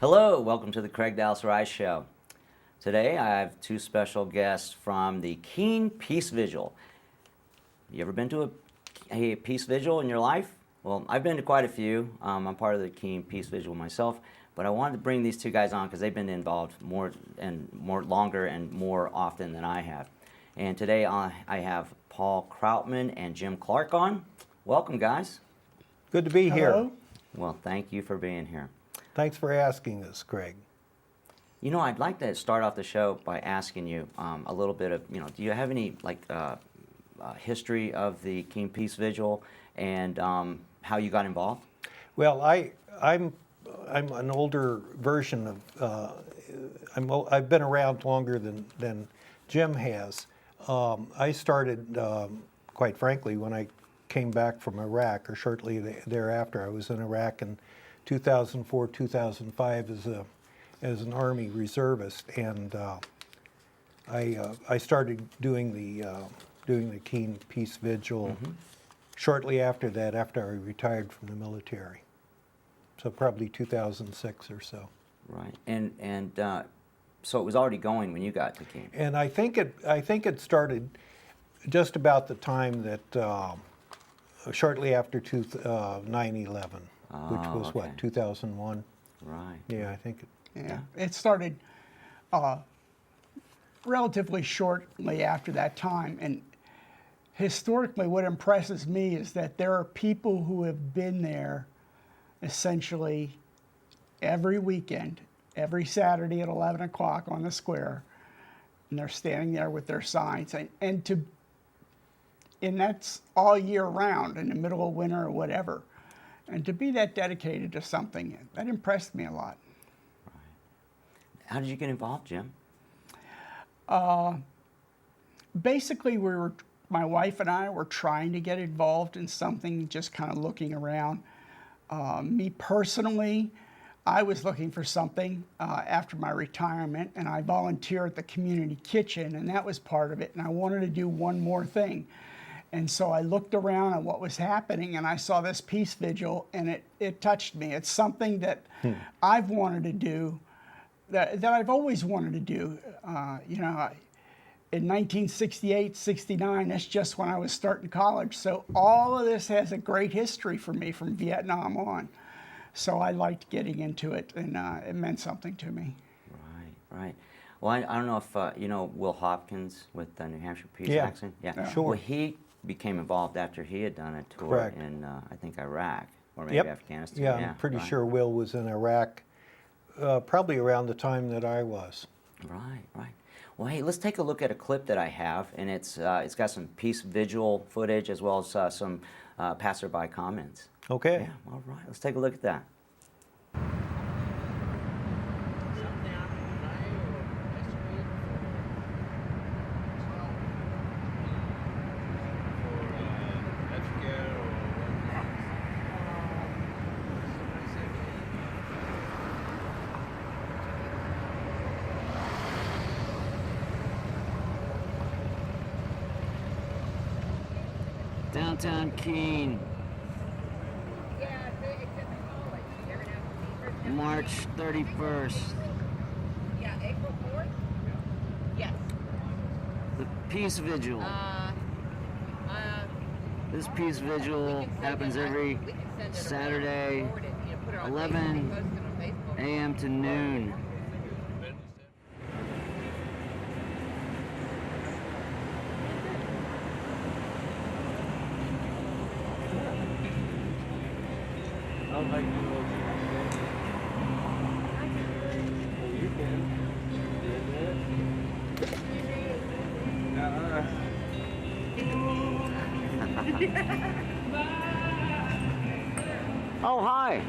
Hello, welcome to the Craig Dallas Rise Show. Today I have two special guests from the Keene Peace Vigil. You ever been to a Peace Vigil in your life? Well, I've been to quite a few. I'm part of the Keene Peace Vigil myself, but I wanted to bring these two guys on because they've been involved more longer and more often than I have. And today I have Paul Krautmann and Jim Clark on. Welcome, guys. Good to be here. Well, thank you for being here. Thanks for asking us, Craig. You know, I'd like to start off the show by asking you a little bit of, do you have any history of the Keene Peace Vigil and how you got involved? Well, I'm an older version of. I've been around longer than Jim has. I started, quite frankly, when I came back from Iraq, or shortly thereafter. I was in Iraq in 2004, 2005 as an Army reservist, and I started doing the Keene Peace Vigil shortly after that, after I retired from the military. So probably 2006 or so. Right, and so it was already going when you got to Keene. And I think it started just about the time that shortly after 9/11. Which was okay. what, 2001? Right. Yeah, I think. It started relatively shortly after that time. And historically, what impresses me is that there are people who have been there essentially every weekend, every Saturday at 11 o'clock on the square, and they're standing there with their signs. And that's all year round, in the middle of winter or whatever. And to be that dedicated to something, that impressed me a lot. Right. How did you get involved, Jim? Basically, my wife and I were trying to get involved in something, just kind of looking around. Me personally, I was looking for something after my retirement, and I volunteered at the community kitchen, and that was part of it. And I wanted to do one more thing. And so I looked around at what was happening, and I saw this Peace Vigil, and it touched me. It's something that I've wanted to do, that I've always wanted to do. In 1968, 69, that's just when I was starting college. So all of this has a great history for me from Vietnam on. So I liked getting into it, and it meant something to me. Right. Well, I don't know if you know Will Hopkins with the New Hampshire Peace Action. Yeah, sure. Well, he became involved after he had done a tour Correct. in, I think, Iraq or maybe Afghanistan. Yeah, I'm pretty sure Will was in Iraq probably around the time that I was. Right. Well, hey, let's take a look at a clip that I have, and it's got some Peace Vigil footage as well as some passerby comments. Okay. Yeah, all right. Let's take a look at that. Downtown Keene, March 31st. Yeah, April 4th? Yes. The Peace Vigil. This Peace Vigil happens every Saturday, 11 a.m. to noon. Oh, hi.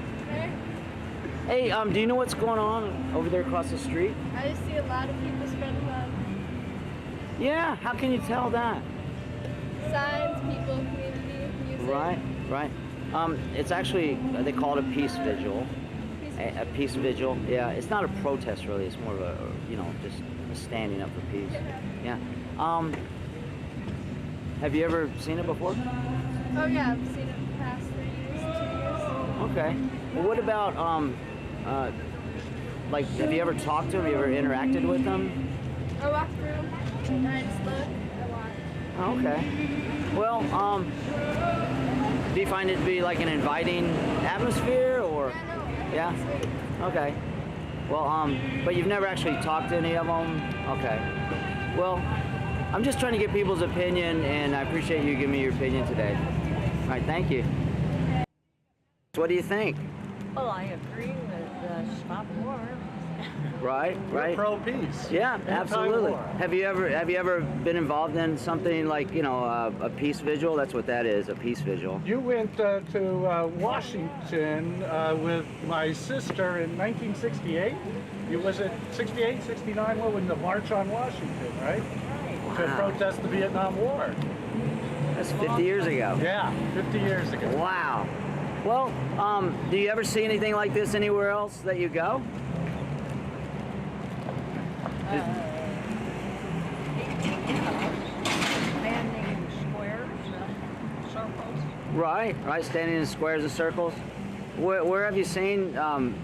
Hey, do you know what's going on over there across the street? I just see a lot of people spreading love. Yeah, how can you tell that? Signs, people, community, music. Right. It's actually, they call it a peace vigil. A peace vigil. Yeah, it's not a protest really. It's more of a, just a standing up for peace. Yeah. Have you ever seen it before? Oh yeah, I've seen it the past 3 years, 2 years. Okay. Well, what about like, have you ever talked to them? Have you ever interacted with them? I walk through and I just look. I walk. Oh, okay. Well, do you find it to be like an inviting atmosphere, or? Yeah, no. Yeah? Sweet. Okay. Well, but you've never actually talked to any of them? Okay. Well, I'm just trying to get people's opinion, and I appreciate you giving me your opinion today. All right, thank you. What do you think? Well, I agree with stop war. Right, right. Pro-peace. Yeah, absolutely. Anti-war. Have you ever been involved in something like, you know, a peace vigil? That's what that is, a peace vigil. You went to Washington with my sister in 1968. You was it 68, 69? What was the March on Washington, right? To Wow. protest the Vietnam War. That's 50 years ago. Yeah, 50 years ago. Wow. Well, do you ever see anything like this anywhere else that you go? Standing in squares, circles. Right, right, standing in squares and circles. Where have you seen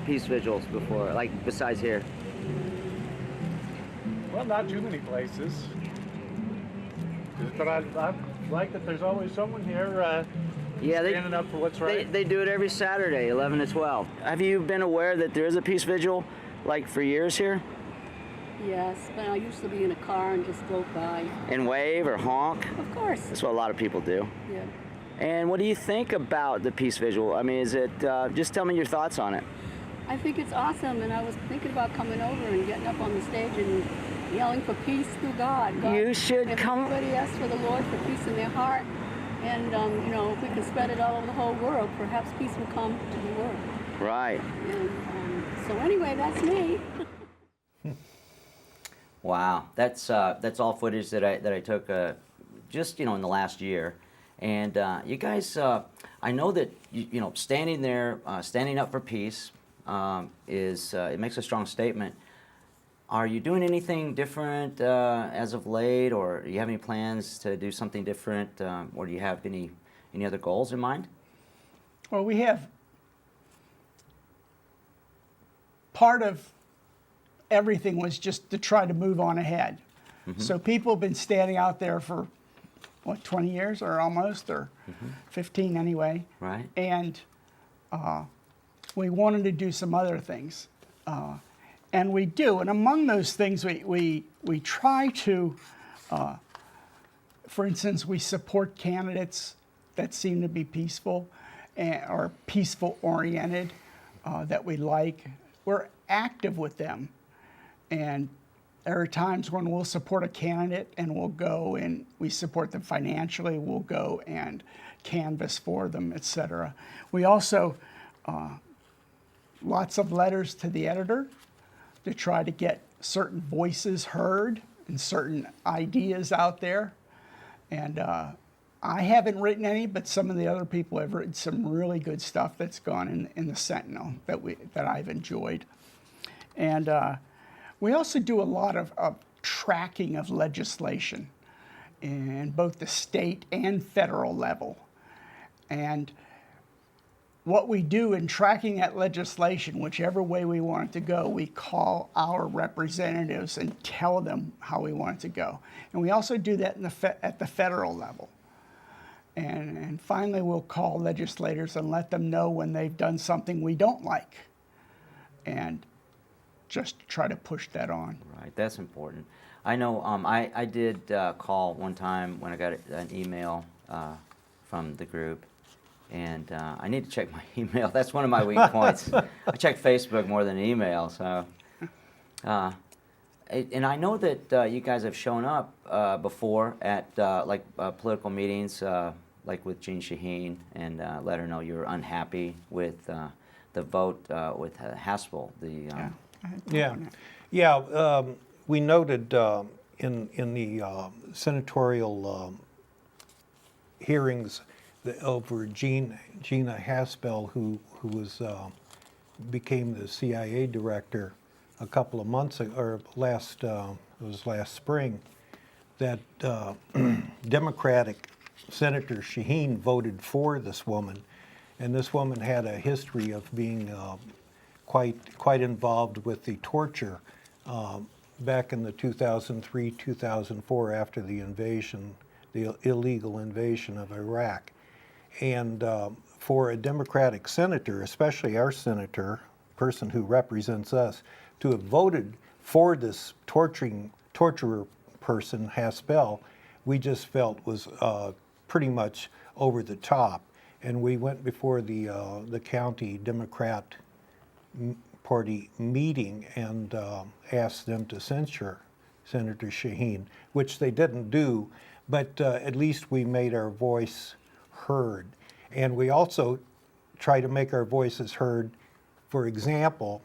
peace vigils before, like besides here? Well, not too many places. But I like that there's always someone here Yeah, standing up for what's right. they do it every Saturday, 11 to 12. Have you been aware that there is a peace vigil, like for years here? Yes, but I used to be in a car and just drove by. And wave or honk? Of course. That's what a lot of people do. Yeah. And what do you think about the peace vigil? I mean, is it, just tell me your thoughts on it. I think it's awesome, and I was thinking about coming over and getting up on the stage and yelling for peace through God. You should if come- everybody asks for the Lord for peace in their heart, and you know, if we can spread it all over the whole world, perhaps peace will come to the world. Right. And so anyway, that's me. Wow, that's all footage that I took just, you know, in the last year, and you guys, I know that you know, standing there, standing up for peace is it makes a strong statement. Are you doing anything different as of late, or do you have any plans to do something different, or do you have any other goals in mind? Well, we have part of everything was just to try to move on ahead. So people have been standing out there for, what, 20 years or almost, or 15 anyway. Right. And we wanted to do some other things. And we do. And among those things, we try to, for instance, we support candidates that seem to be peaceful or peaceful oriented that we like. We're active with them. And there are times when we'll support a candidate and we'll go and we support them financially. We'll go and canvass for them, etc. We also, lots of letters to the editor to try to get certain voices heard and certain ideas out there. And I haven't written any, but some of the other people have written some really good stuff that's gone in the Sentinel that I've enjoyed. And we also do a lot of tracking of legislation in both the state and federal level. And what we do in tracking that legislation, whichever way we want it to go, we call our representatives and tell them how we want it to go. And we also do that at the federal level. And finally, we'll call legislators and let them know when they've done something we don't like, and just try to push that on. Right, that's important. I know I did call one time when I got an email from the group, and I need to check my email. That's one of my weak points. I check Facebook more than email. So, and I know that you guys have shown up before at like political meetings, like with Jean Shaheen, and let her know you're unhappy with the vote with Haspel. We noted in the senatorial hearings over Gina Haspel, who was became the CIA director a couple of months ago, or last spring, that Democratic Senator Shaheen voted for this woman, and this woman had a history of being quite involved with the torture back in the 2003-2004 after the invasion, the illegal invasion of Iraq. And for a Democratic senator, especially our senator, person who represents us, to have voted for this torturer person, Haspel, we just felt was pretty much over the top. And we went before the county Democrat Party meeting and asked them to censure Senator Shaheen, which they didn't do, but at least we made our voice heard. And we also try to make our voices heard. For example,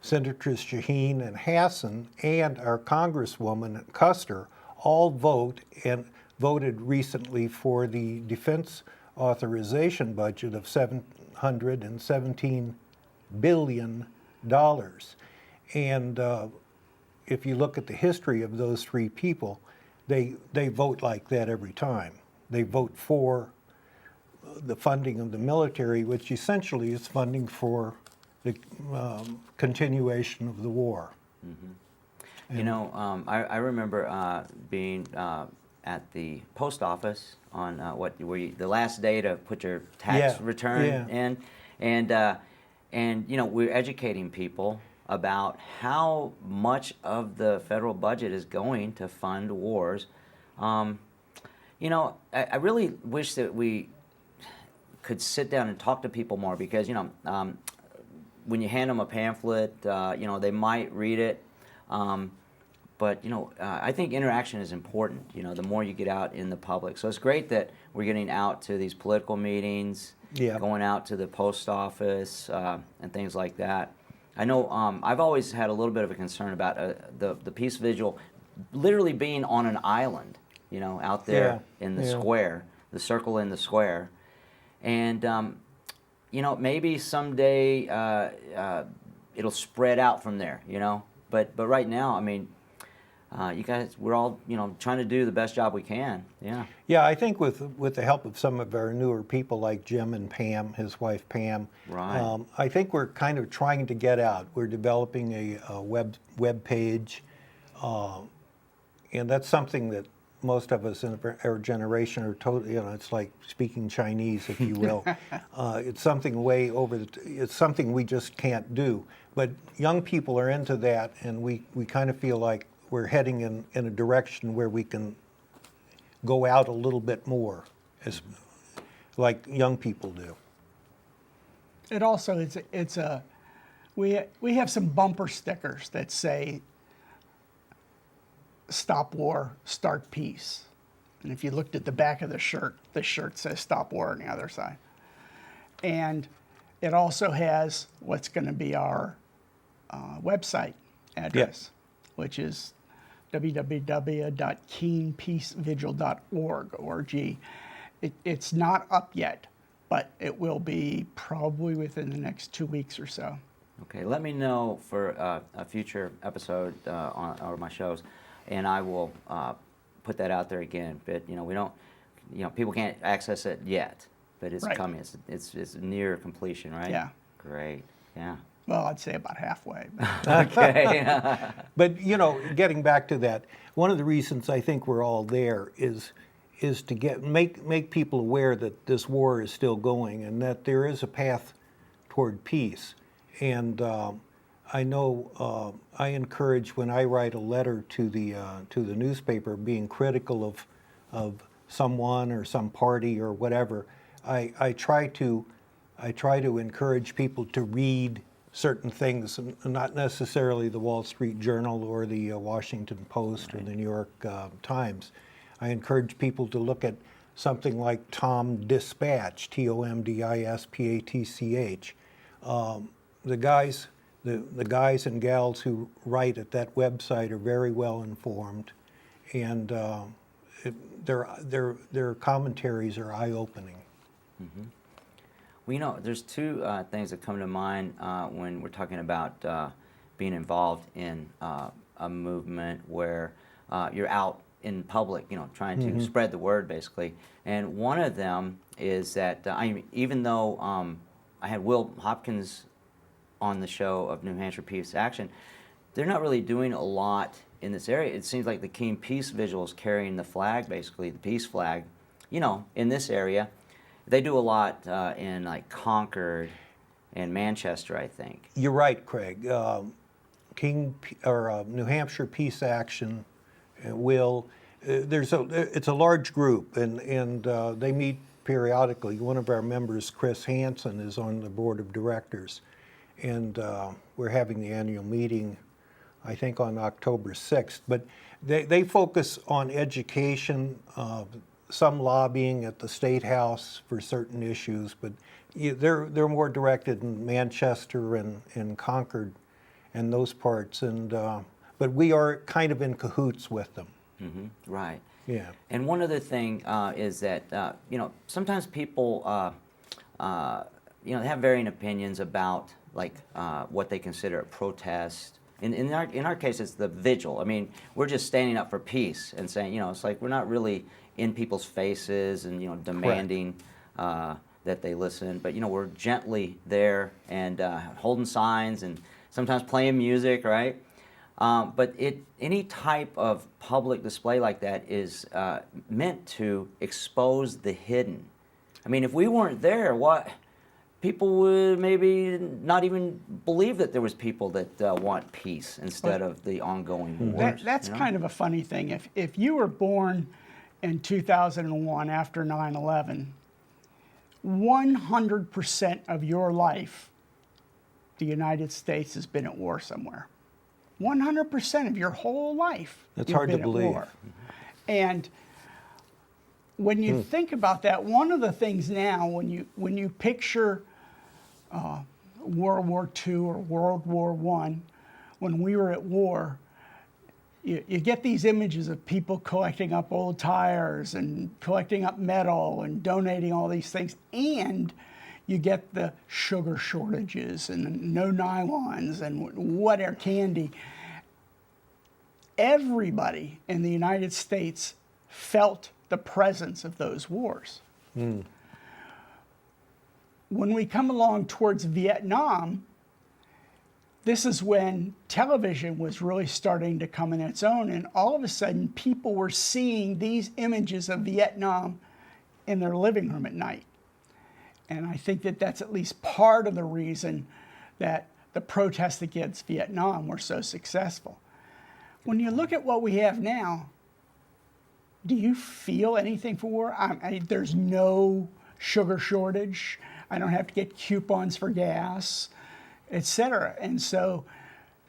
Senators Shaheen and Hassan and our Congresswoman Custer all voted recently for the defense authorization budget of $717 billion. And if you look at the history of those three people, they vote like that every time. They vote for the funding of the military, which essentially is funding for the continuation of the war. You know, I remember being at the post office on the last day to put your tax return in, and you know, we're educating people about how much of the federal budget is going to fund wars. You know, I really wish that we could sit down and talk to people more, because you know, when you hand them a pamphlet, you know, they might read it. But you know, I think interaction is important. You know, the more you get out in the public. So it's great that we're getting out to these political meetings, going out to the post office and things like that. I know I've always had a little bit of a concern about the Peace Vigil literally being on an island. You know, out there in the square, the circle in the square, and you know, maybe someday it'll spread out from there. You know, but right now, I mean. You guys, we're all, you know, trying to do the best job we can. Yeah. Yeah, I think with the help of some of our newer people like Jim and Pam, his wife Pam, Right. I think we're kind of trying to get out. We're developing a web page, and that's something that most of us in our generation are totally, you know, it's like speaking Chinese, if you will. It's something way over it's something we just can't do. But young people are into that, and we kind of feel like we're heading in a direction where we can go out a little bit more, as like young people do. It also we have some bumper stickers that say "Stop War, Start Peace," and if you looked at the back of the shirt says "Stop War" on the other side. And it also has what's going to be our website address, which is www.keenpeacevigil.org. It's not up yet, but it will be probably within the next 2 weeks or so. Okay, let me know for a future episode on my shows, and I will put that out there again. But you know, we don't, you know, people can't access it yet, but it's coming. It's near completion, right? Yeah. Great. Yeah. Well, I'd say about halfway. Okay. But you know, getting back to that, one of the reasons I think we're all there is to make people aware that this war is still going and that there is a path toward peace. And I know I encourage, when I write a letter to the newspaper being critical of someone or some party or whatever, I try to encourage people to read certain things, not necessarily the Wall Street Journal or the Washington Post or the New York Times. I encourage people to look at something like Tom Dispatch, TOMDISPATCH. The guys and gals who write at that website are very well informed, and their commentaries are eye-opening. Mm-hmm. Well, you know, there's two things that come to mind when we're talking about being involved in a movement where you're out in public, you know, trying to spread the word, basically. And one of them is that even though I had Will Hopkins on the show of New Hampshire Peace Action, they're not really doing a lot in this area. It seems like the Keene Peace Vigil is carrying the flag, basically, the peace flag, you know, in this area. They do a lot in like Concord and Manchester, I think. You're right, Craig. New Hampshire Peace Action will. It's a large group, and they meet periodically. One of our members, Chris Hansen, is on the board of directors, and we're having the annual meeting, I think, on October 6th. But they focus on education, some lobbying at the State House for certain issues, but they're more directed in Manchester and Concord and those parts. And but we are kind of in cahoots with them. Mm-hmm. Right. Yeah. And one other thing is that you know, sometimes people you know, they have varying opinions about like what they consider a protest. In our case, it's the vigil. I mean, we're just standing up for peace and saying, you know, it's like we're not really in people's faces and, you know, demanding that they listen, but, you know, we're gently there and holding signs and sometimes playing music, right? But any type of public display like that is meant to expose the hidden. I mean, if we weren't there, people would maybe not even believe that there was people that want peace instead of the ongoing wars. That's you know? kind of a funny thing. If you were born in 2001 after 9/11, 100% of your life, the United States has been at war somewhere. 100% of your whole life. That's you've hard to been at believe. war. And when you think about that, one of the things now, when you picture World War II or World War I, when we were at war, you get these images of people collecting up old tires and collecting up metal and donating all these things, and you get the sugar shortages and no nylons and whatever candy. Everybody in the United States felt the presence of those wars. When we come along towards Vietnam, this is when television was really starting to come in its own, and all of a sudden people were seeing these images of Vietnam in their living room at night. And I think that that's at least part of the reason that the protests against Vietnam were so successful. When you look at what we have now, do you feel anything for war? There's no sugar shortage. I don't have to get coupons for gas, etc. And so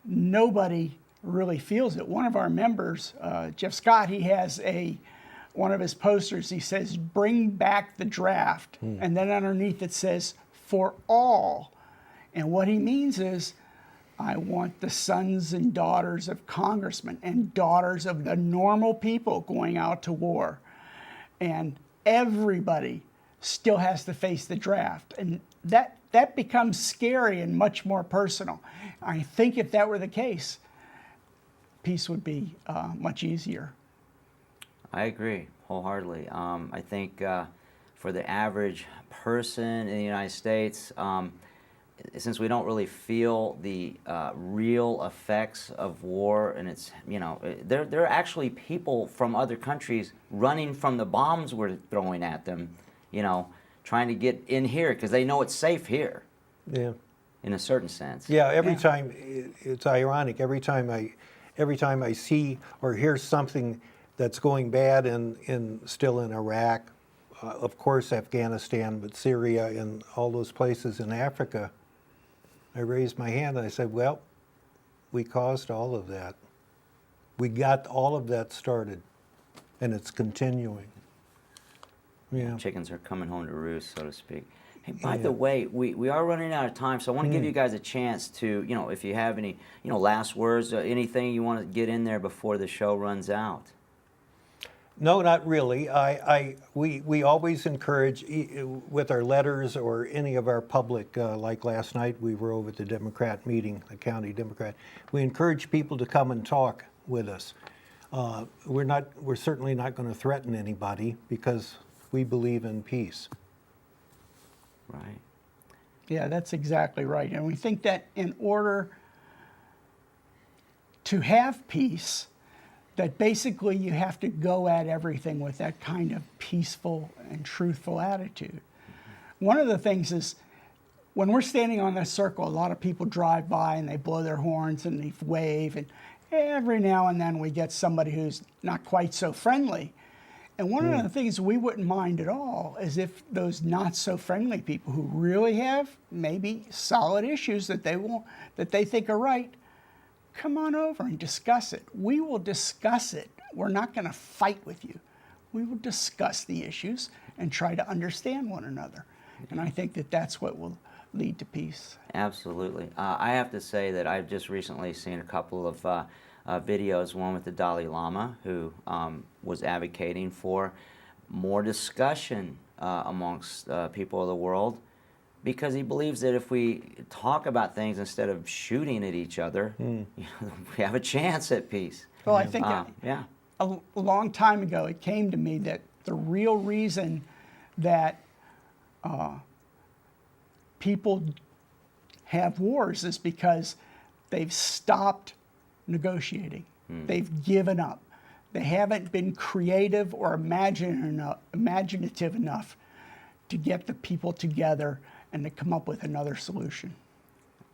nobody really feels it. One of our members, Jeff Scott, he has one of his posters, he says, "Bring back the draft." And then underneath it says, "For all." And what he means is, I want the sons and daughters of congressmen and daughters of the normal people going out to war. And everybody still has to face the draft. And that becomes scary and much more personal. I think if that were the case, peace would be much easier. I agree wholeheartly. I think for the average person in the United States, since we don't really feel the real effects of war, and it's, you know, there are actually people from other countries running from the bombs we're throwing at them, you know, trying to get in here because they know it's safe here. Yeah. In a certain sense. Yeah. Every time, it's ironic. Every time I see or hear something that's going bad still in Iraq, of course Afghanistan, but Syria and all those places in Africa, I raised my hand and I said, well, we caused all of that. We got all of that started, and it's continuing. Yeah. Chickens are coming home to roost, so to speak. Hey, by the way, we are running out of time, so I want to give you guys a chance to, you know, if you have any, you know, last words, anything you want to get in there before the show runs out. No, not really. We always encourage, with our letters or any of our public, like last night we were over at the Democrat meeting, the county Democrat. We encourage people to come and talk with us. We're certainly not going to threaten anybody because we believe in peace. Right. Yeah, that's exactly right. And we think that in order to have peace, that basically you have to go at everything with that kind of peaceful and truthful attitude. One of the things is when we're standing on that circle, a lot of people drive by and they blow their horns and they wave, and every now and then we get somebody who's not quite so friendly. And one of the things we wouldn't mind at all is if those not so friendly people who really have maybe solid issues that they think are right, come on over and discuss it. We will discuss it. We're not going to fight with you. We will discuss the issues and try to understand one another. And I think that that's what will lead to peace. Absolutely. I have to say that I've just recently seen a couple of videos, one with the Dalai Lama, who was advocating for more discussion amongst people of the world, because he believes that if we talk about things instead of shooting at each other, you know, we have a chance at peace. Well, I think Yeah. a long time ago, it came to me that the real reason that people have wars is because they've stopped negotiating. They've given up. They haven't been creative or imaginative enough to get the people together and to come up with another solution.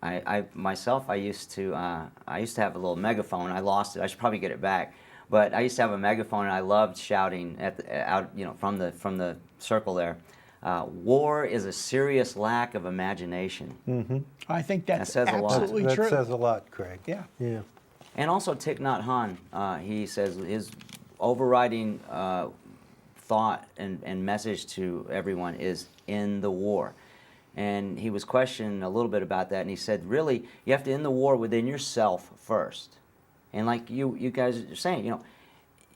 I myself, I used to have a little megaphone. I lost it. I should probably get it back. But I used to have a megaphone, and I loved shouting out, you know, from the circle there. War is a serious lack of imagination. I think that's says a lot. absolutely That true. says a lot, Craig. Yeah. Yeah. And also Thich Nhat Hanh, he says his overriding thought and message to everyone is end the war. And he was questioned a little bit about that, and he said, really, you have to end the war within yourself first. And like you guys are saying, you know,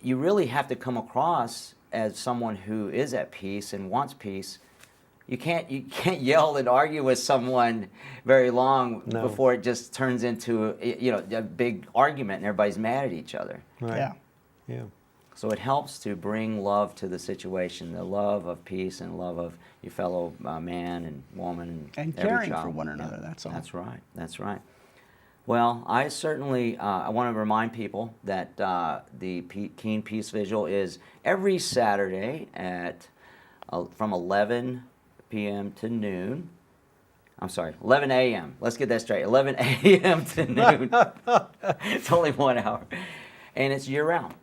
you really have to come across as someone who is at peace and wants peace. You can't yell and argue with someone very long No. before it just turns into a big argument and everybody's mad at each other. Right. Yeah. Yeah. So it helps to bring love to the situation, the love of peace and love of your fellow man and woman And every caring child. for one another, that's all. That's right. That's right. Well, I certainly I want to remind people that the Keene Peace Vigil is every Saturday at from 11 p.m. to noon. I'm sorry, 11 a.m. Let's get that straight. 11 a.m. to noon. It's only 1 hour, and it's year round.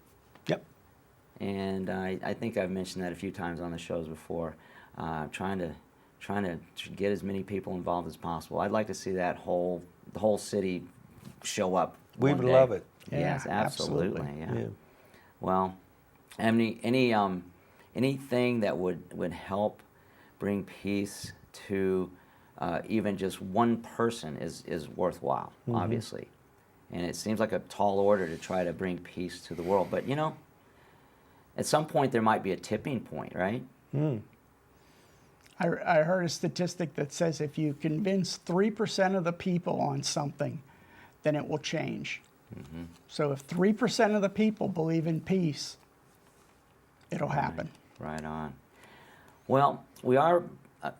Yep. And I think I've mentioned that a few times on the shows before. Trying to get as many people involved as possible. I'd like to see the whole city show up. We one would day. love it. Yes, Yeah, absolutely. absolutely. Yeah. Yeah. Well, anything that would help bring peace to even just one person is worthwhile, obviously. And it seems like a tall order to try to bring peace to the world. But, you know, at some point there might be a tipping point, right? I heard a statistic that says if you convince 3% of the people on something, then it will change. So if 3% of the people believe in peace, it'll happen. Right on. Well, we're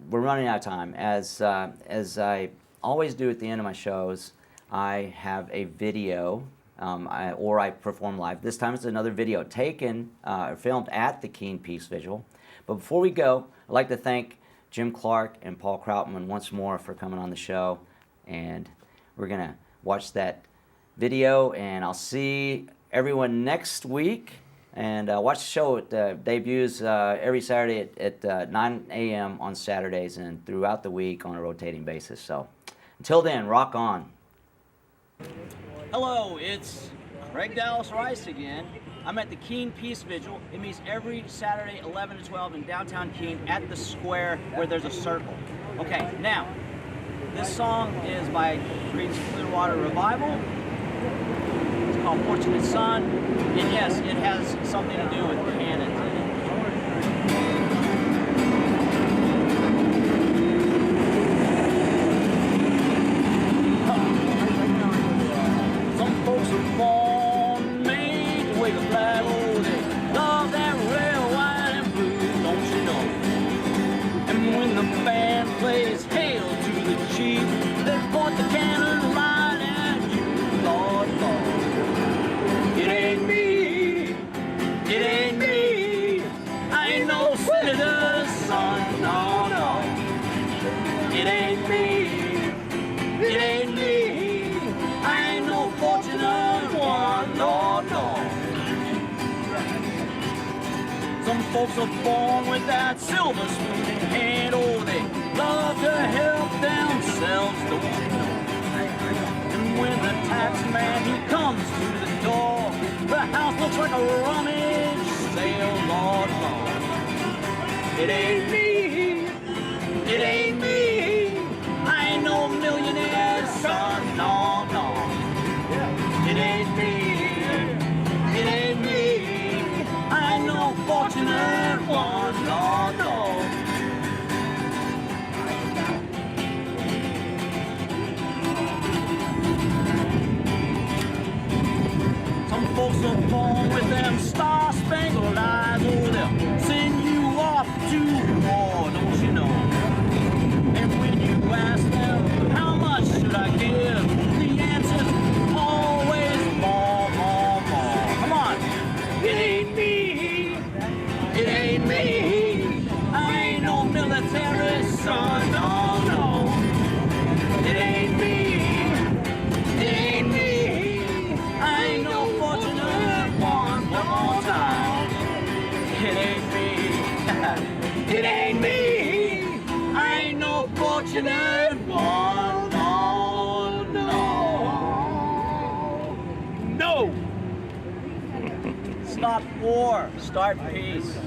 running out of time. As I always do at the end of my shows, I have a video, or I perform live. This time it's another video taken, filmed at the Keene Peace Vigil. But before we go, I'd like to thank Jim Clark and Paul Krautmann once more for coming on the show. And we're going to watch that video, and I'll see everyone next week. And watch the show. It debuts every Saturday at 9 a.m. on Saturdays and throughout the week on a rotating basis. So until then, rock on. Hello, it's Craig Dallas Rice again. I'm at the Keene Peace Vigil. It meets every Saturday, 11 to 12 in downtown Keene at the square where there's a circle. Okay, now, this song is by Creedence Clearwater Revival. It's called Fortunate Son. And yes, it has something to do with cannons in it. Some folks are born made to wave a flag. Oh, they love that red, white, and blue, don't you know? And when the band plays Hail to the folks are born with that silver spoon in hand. Oh, they love to help themselves, don't you know? And when the tax man, he comes to the door, the house looks like a rummage sale, Lord, Lord. It ain't me, it ain't me. I ain't no millionaire, son, no, no. It ain't me, it ain't me. I ain't no fortunate one, no, no. Some folks are born with them star-spangled eyes. Oh, they'll send you off to war, don't you know? And when you ask them, how much should I give? The answer's always more, more, more. Come on. It ain't me. It ain't me. I ain't no military son, no, no. It ain't me. It ain't me. I ain't no fortunate one, no time. It ain't me. It ain't me. I ain't no fortunate one, no, no. No. Stop war, start peace.